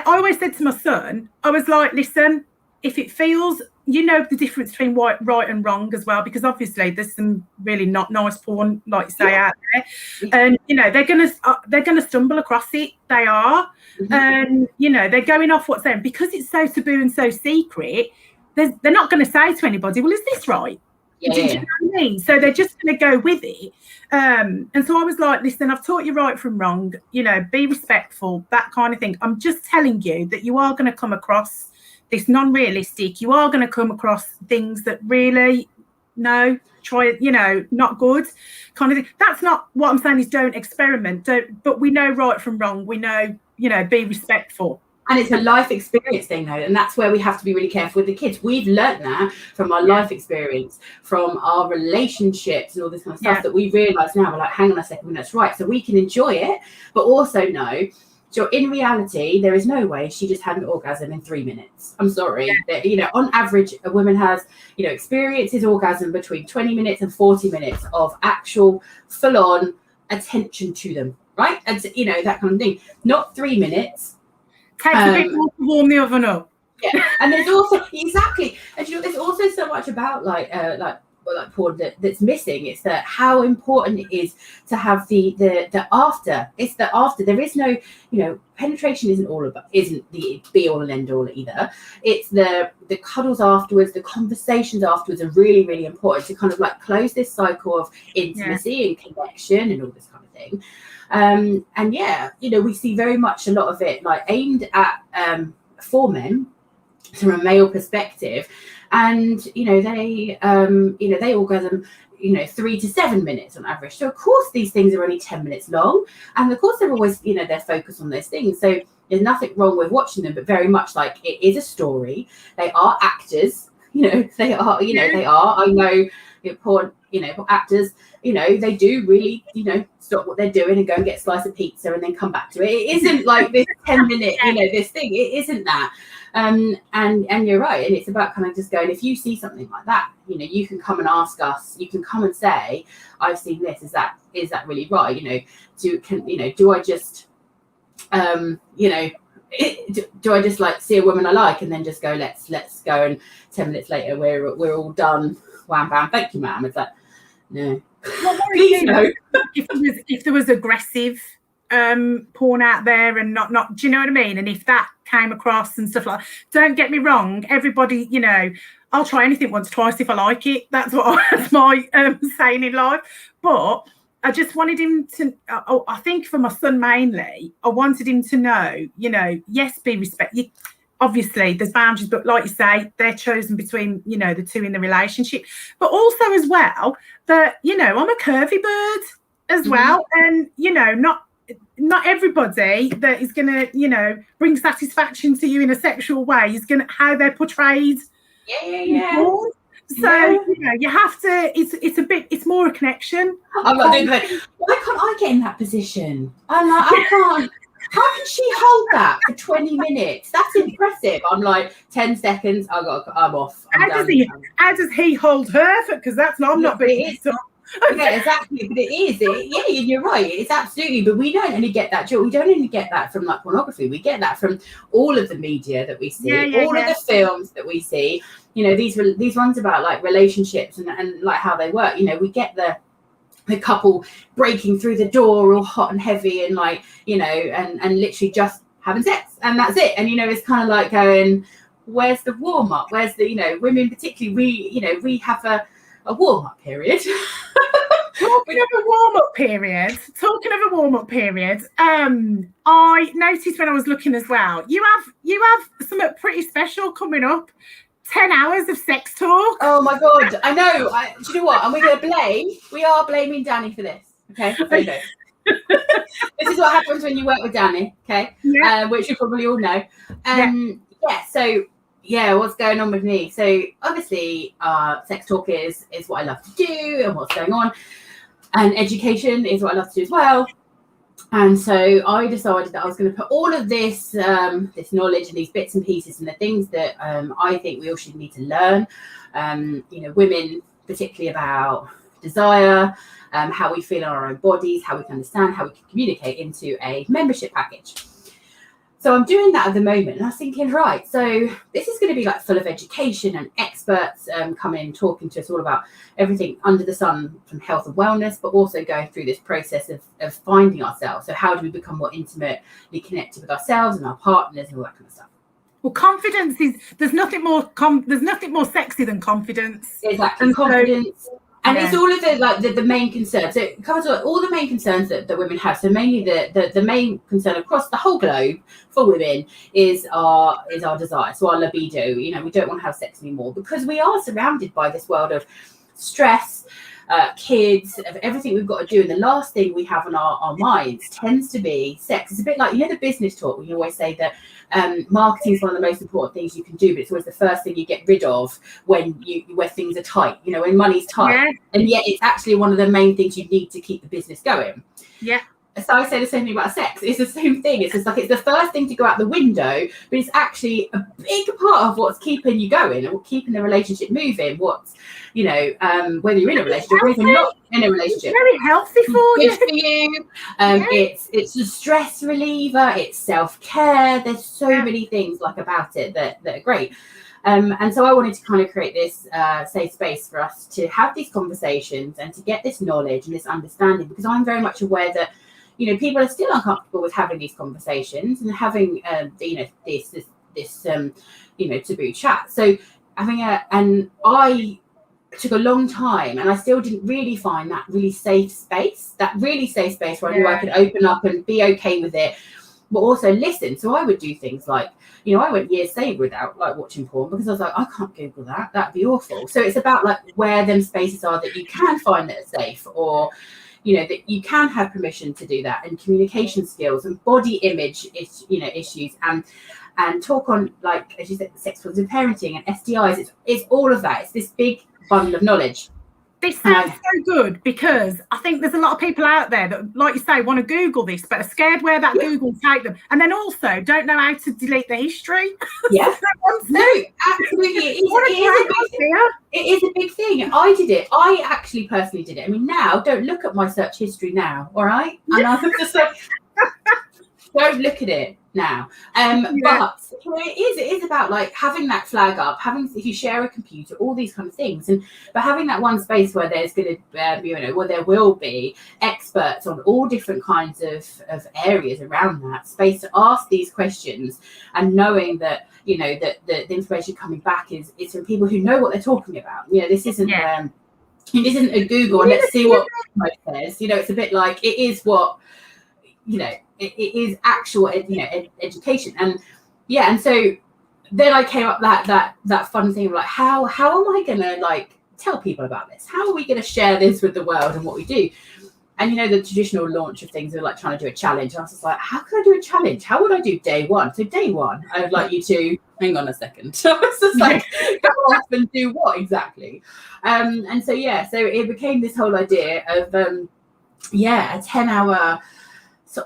always said to my son, I was like, listen, if it feels, you know, the difference between right and wrong as well, because obviously there's some really not nice porn, like you say, out there, and you know they're gonna stumble across it. They are, and you know they're going off what's there, because it's so taboo and so secret. They're not going to say to anybody, "Well, is this right?" Do you know what I mean? So they're just going to go with it. And so I was like, listen, I've taught you right from wrong. You know, be respectful, that kind of thing. I'm just telling you that you are going to come across this non-realistic. You are going to come across things that really, not good kind of thing. That's not what I'm saying is don't experiment. But we know right from wrong. We know, you know, be respectful. And it's a life experience thing, though, and that's where we have to be really careful with the kids. We've learnt that from our life experience, from our relationships and all this kind of stuff that we realise now. We're like, hang on a second, that's right. So we can enjoy it, but also know, so in reality, there is no way she just had an orgasm in 3 minutes. I'm sorry. That, you know, on average, a woman has, you know, experiences orgasm between 20 minutes and 40 minutes of actual full-on attention to them, right? And, you know, that kind of thing. Not 3 minutes. Takes a bit more to warm the oven up. Yeah, and there's also and you know, there's also so much about like like porn that's missing. It's that how important it is to have the after. It's the after. There is no, penetration isn't the be all and end all either. It's the cuddles afterwards, the conversations afterwards are really, really important to kind of like close this cycle of intimacy and connection and all this kind of thing. And yeah, we see very much a lot of it like aimed at for men from a male perspective, and they orgasm 3 to 7 minutes on average. So of course these things are only 10 minutes long, and of course they're always they're focused on those things. So there's nothing wrong with watching them, but very much like it is a story. They are actors, they are they are. I know porn actors, they do really stop what they're doing and go and get a slice of pizza and then come back to it. It isn't like this 10-minute this thing. It isn't that. And you're right, and it's about kind of just going, if you see something like that, you can come and ask us, you can come and say, I've seen this, is that really right? Do I just do I just like see a woman I like and then just go let's go, and 10 minutes later we're all done, wham bam, thank you ma'am? It's like, no. Please no. If there was aggressive porn out there and not do you know what I mean? And if that came across and stuff like, don't get me wrong, everybody, I'll try anything once, twice if I like it. That's my saying in life. But I just wanted him to, I think for my son mainly, I wanted him to know, yes, be respected. Obviously, there's boundaries, but like you say, they're chosen between, the two in the relationship. But also as well, that, I'm a curvy bird as well. And, not everybody that is going to, bring satisfaction to you in a sexual way is going to, how they're portrayed. Yeah. So you have to. It's more a connection. I'm not doing that. Why can't I get in that position? I'm like, I can't. How can she hold that for 20 minutes? That's impressive. I'm like 10 seconds. I'm off. How does he hold her? Because that's not. I'm not being. Yeah, exactly. But it is. You're right. It's absolutely. But we don't only get that. We don't only get that from like pornography. We get that from all of the media that we see, all of the films that we see. These ones about like relationships and like how they work. We get the couple breaking through the door all hot and heavy and like and literally just having sex and that's it. And it's kind of like going, where's the warm up? Where's the women particularly? We have a warm up period. Talking of a warm-up period, I noticed when I was looking as well, you have something pretty special coming up. 10 hours of sex talk. Oh my god, I know. Do you know what? And we are blaming Danny for this. Okay. This is what happens when you work with Danny, okay? Yeah. Which you probably all know. What's going on with me? So obviously sex talk is what I love to do and what's going on. And education is what I love to do as well. And so I decided that I was going to put all of this this knowledge and these bits and pieces and the things that I think we all should need to learn, women particularly about desire, how we feel in our own bodies, how we can understand, how we can communicate, into a membership package. So I'm doing that at the moment, and I was thinking, right, so this is going to be like full of education and experts coming talking to us all about everything under the sun from health and wellness, but also going through this process of finding ourselves. So how do we become more intimately connected with ourselves and our partners and all that kind of stuff? Well, confidence is, there's nothing more sexy than confidence. Exactly, and confidence. And it's all of the main concerns. So it covers all the main concerns that women have. So mainly the main concern across the whole globe for women is our desire. So our libido. We don't want to have sex anymore because we are surrounded by this world of stress, kids, of everything we've got to do. And the last thing we have on our minds tends to be sex. It's a bit like, the business talk when you always say that marketing is one of the most important things you can do, but it's always the first thing you get rid of where things are tight, when money's tight. And yet it's actually one of the main things you need to keep the business going. So I say the same thing about sex. It's the same thing. It's just like it's the first thing to go out the window, but it's actually a big part of what's keeping you going and keeping the relationship moving. What's whether you're in a relationship or even not in a relationship. It's very healthy for you. Good for you. It's a stress reliever. It's self-care. There's so many things like about it that are great. And so I wanted to kind of create this safe space for us to have these conversations and to get this knowledge and this understanding, because I'm very much aware that, you know, people are still uncomfortable with having these conversations and having, you know, this you know, taboo chat. So and I took a long time, and I still didn't really find that really safe space where I knew I could open up and be okay with it, but also listen. So I would do things like, you know, I went years saved without like watching porn, because I was like, I can't Google that. That'd be awful. So it's about like where them spaces are that you can find that are safe, or, you know, that you can have permission to do that, and communication skills and body image issues, and talk on, like, as you said, sex positive parenting and STIs. It's all of that. It's this big bundle of knowledge. This sounds so good, because I think there's a lot of people out there that, like you say, want to Google this, but are scared where that Google will take them, and then also don't know how to delete the history. Yeah, no, absolutely. It is a big thing. I did it. I actually personally did it. I mean, now don't look at my search history now, all right? And I'm just like, don't look at it now. But you know, it is about like having that flag up, if you share a computer, all these kind of things, but having that one space where there's going to you know, where there will be experts on all different kinds of areas around that space to ask these questions, and knowing that, you know, that the information coming back is from people who know what they're talking about. You know, this isn't it isn't a Google and let's see what it says. You know, it's a bit like, it is what, you know, it is actual, you know, education. And so then I came up that fun thing of like, how am I gonna like tell people about this? How are we gonna share this with the world and what we do? And, you know, the traditional launch of things are like trying to do a challenge. I was just like, how can I do a challenge? How would I do day one? So day one, I would like you to hang on a second. So I was just like, go off and do what exactly? And so so it became this whole idea of a 10-hour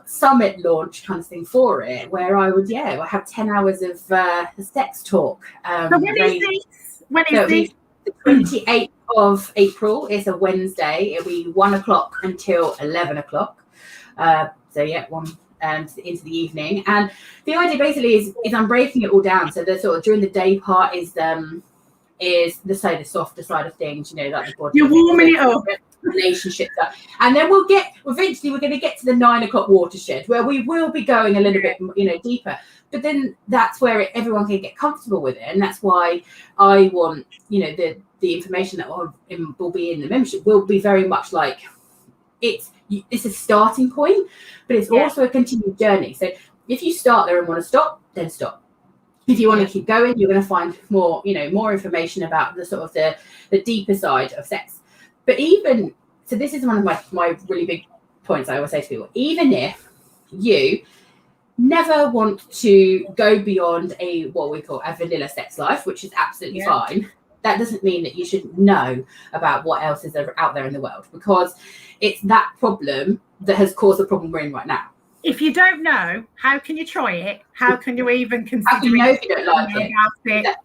summit launch kind of thing for it, where I would I have 10 hours of sex talk. So when is this? The 28th of April is a Wednesday. It'll be 1 o'clock until 11 o'clock. 1 into the evening. And the idea basically is I'm breaking it all down. So the sort of during the day part is the the softer side of things, you know, like the body. You're warming it up. Relationship stuff. And then we're going to get to the 9 o'clock watershed, where we will be going a little bit, you know, deeper. But then that's where everyone can get comfortable with it, and that's why I want, you know, the information that will be in the membership will be very much like it's a starting point, but it's also a continued journey. So if you start there and want to stop, then stop. If you want to keep going, you're going to find more, you know, more information about the sort of the deeper side of sex. But even so, this is one of my really big points I always say to people: even if you never want to go beyond what we call a vanilla sex life, which is absolutely fine, that doesn't mean that you shouldn't know about what else is out there in the world, because it's that problem that has caused the problem we're in right now. If you don't know, how can you try it? How can you even consider how can you know if you don't like it?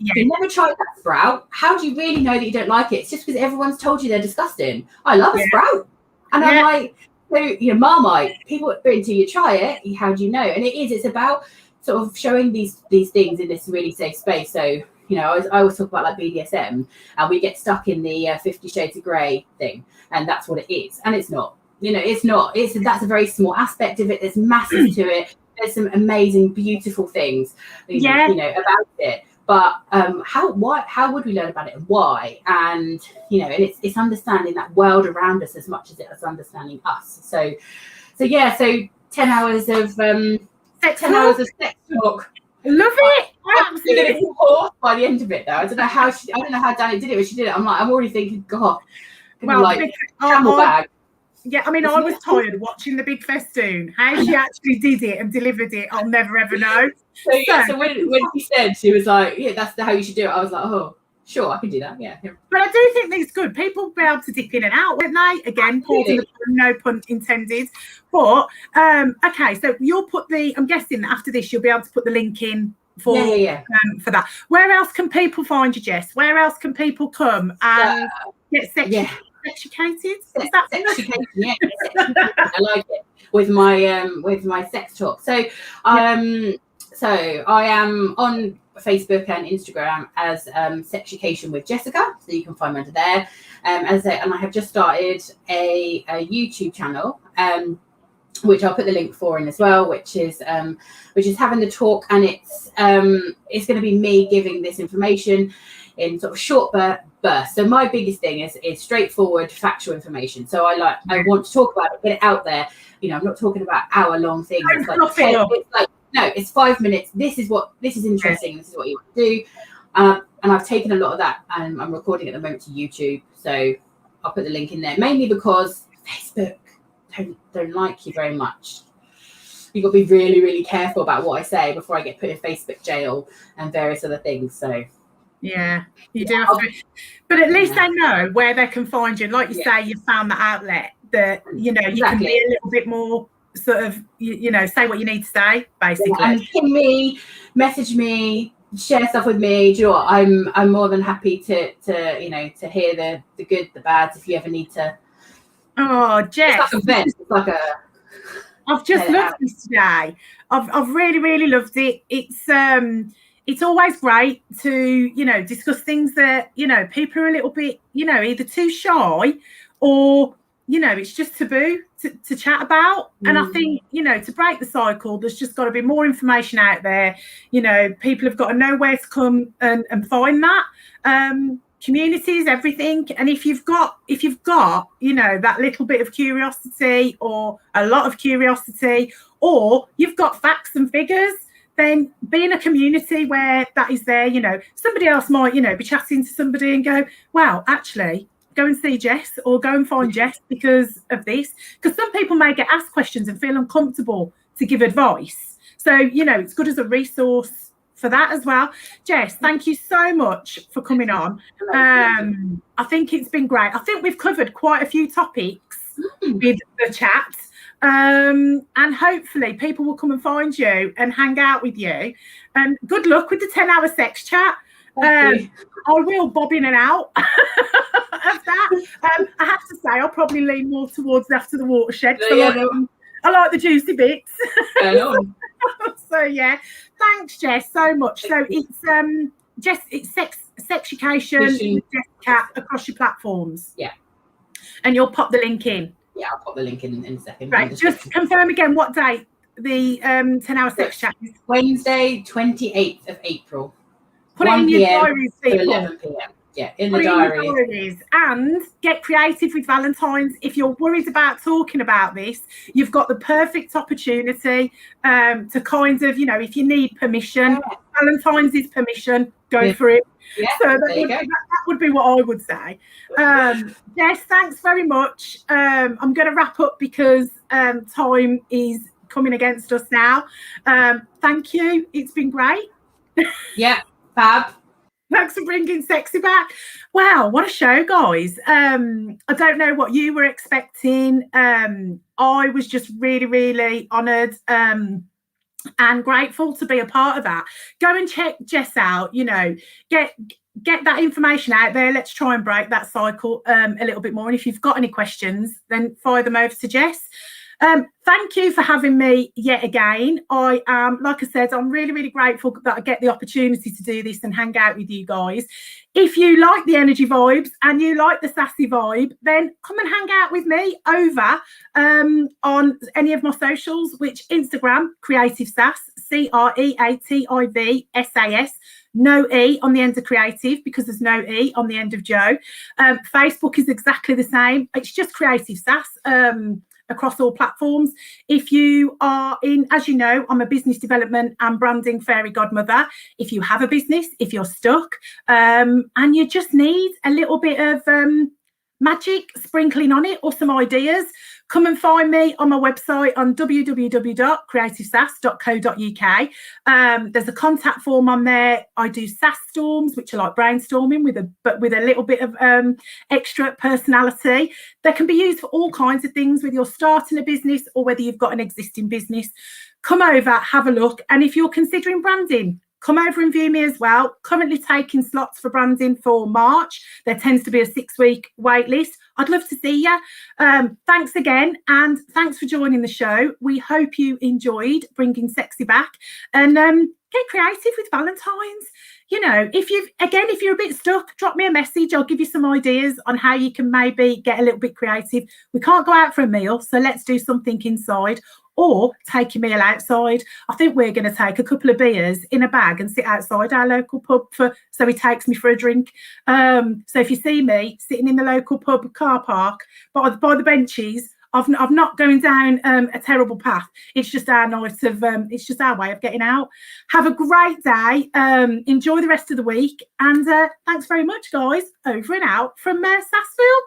If you never tried that sprout, how do you really know that you don't like it? It's just because everyone's told you they're disgusting. I love a sprout. And I'm like, so, you know, Marmite, people, until you try it, how do you know? And it's about sort of showing these things in this really safe space. So, you know, I always talk about like BDSM, and we get stuck in the 50 Shades of Grey thing, and that's what it is. And it's not. You know, it's not. That's a very small aspect of it. There's massive to it. There's some amazing, beautiful things, you know, about it. But how would we learn about it, and why? And, you know, and it's understanding that world around us as much as it is understanding us. So 10 hours of sex talk. Love it. I'm going to hoarse by the end of it, though. I don't know how Danny did it, but she did it. I'm already thinking, God, camel bag. Yeah, I mean, I was tired watching the big festoon. How she actually did it and delivered it, I'll never ever know. So when she said, she was like, yeah, that's how you should do it. I was like, oh, sure, I can do that. Yeah. But I do think it's good. People will be able to dip in and out, won't they? Again, no pun intended. But okay, so you'll put I'm guessing that after this, you'll be able to put the link in for that. Where else can people find you, Jess? Where else can people come and get educated? Is that education? Yeah, I like it with my sex talk. So I am on Facebook and Instagram as Sexucation with Jessica, so you can find me under there. And I have just started a YouTube channel, which I'll put the link for in as well, which is having the talk, and it's going to be me giving this information in sort of short bursts. So my biggest thing is straightforward factual information. So I want to talk about it, get it out there. You know, I'm not talking about hour-long things. It's like no, it's 5 minutes. This is interesting. This is what you want to do. And I've taken a lot of that, and I'm recording at the moment to YouTube. So I'll put the link in there, mainly because Facebook don't like you very much. You've got to be really, really careful about what I say before I get put in Facebook jail and various other things. So yeah, you do have to, but at least they know where they can find you. Like you say, you found that outlet that, you know, you can be a little bit more sort of, you know, say what you need to say, basically. And ping me, message me, share stuff with me. Do you know what? I'm more than happy to you know, to hear the good, the bad, if you ever need to. Oh, Jess, it's like a I've just loved this today. I've really, really loved it. It's always great to, you know, discuss things that, you know, people are a little bit, you know, either too shy or, you know, it's just taboo to chat about. And I think, you know, to break the cycle, there's just got to be more information out there. You know, people have got to know where to come and find that. Community is everything. And if you've got, you know, that little bit of curiosity or a lot of curiosity, or you've got facts and figures, then be in a community where that is there. You know, somebody else might, you know, be chatting to somebody and go, wow, actually, go and see Jess or go and find Jess because of this. Because some people may get asked questions and feel uncomfortable to give advice. So, you know, it's good as a resource for that as well. Jess, thank you so much for coming on. I think it's been great. I think we've covered quite a few topics with the chat. And hopefully people will come and find you and hang out with you. And good luck with the 10-hour sex chat. I will bob in and out of that. I have to say, I'll probably lean more towards after the watershed. I like the juicy bits. So yeah, thanks, Jess, so much. So it's Jess, it's Sexucation, Jess Cat across your platforms. Yeah, and you'll pop the link in. Yeah, I'll pop the link in a second. Right, just confirm again what date the 10-hour sex chat is. Wednesday, 28th of April. Put it in your diaries, people. 11 p.m. Yeah, in the diary. And get creative with Valentine's. If you're worried about talking about this, you've got the perfect opportunity to kind of, you know, if you need permission, Valentine's is permission, go for it. Yeah, so that would be what I would say. Jess, thanks very much. I'm going to wrap up because time is coming against us now. Thank you. It's been great. Yeah, fab. Thanks for bringing sexy back. Wow, what a show, guys. I don't know what you were expecting. I was just really, really honoured and grateful to be a part of that. Go and check Jess out, you know, get that information out there. Let's try and break that cycle a little bit more. And if you've got any questions, then fire them over to Jess. Thank you for having me yet again. I am, like I said, I'm really, really grateful that I get the opportunity to do this and hang out with you guys. If you like the energy vibes and you like the sassy vibe, then come and hang out with me over on any of my socials, which Instagram, Creative Sass, CreativSAS. No E on the end of creative because there's no E on the end of Joe. Facebook is exactly the same. It's just Creative Sass across all platforms. If you are in, as you know, I'm a business development and branding fairy godmother. If you have a business, if you're stuck and you just need a little bit of magic sprinkling on it or some ideas, come and find me on my website on www.creativesass.co.uk. There's a contact form on there. I do sass storms, which are like brainstorming with a little bit of extra personality. They can be used for all kinds of things, whether you're starting a business or whether you've got an existing business. Come over, have a look, and if you're considering branding, come over and view me as well. Currently taking slots for branding for March. There tends to be a 6-week wait list. I'd love to see you. Thanks again, and thanks for joining the show. We hope you enjoyed bringing sexy back, and get creative with Valentine's. You know, if you're a bit stuck, drop me a message. I'll give you some ideas on how you can maybe get a little bit creative. We can't go out for a meal, so let's do something inside, or take your meal outside. I think we're going to take a couple of beers in a bag and sit outside our local pub so he takes me for a drink. So if you see me sitting in the local pub car park by the benches, I'm not going down a terrible path. It's just our night of it's just our way of getting out. Have a great day. Enjoy the rest of the week, and thanks very much, guys. Over and out from Sassville.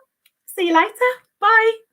See you later. Bye.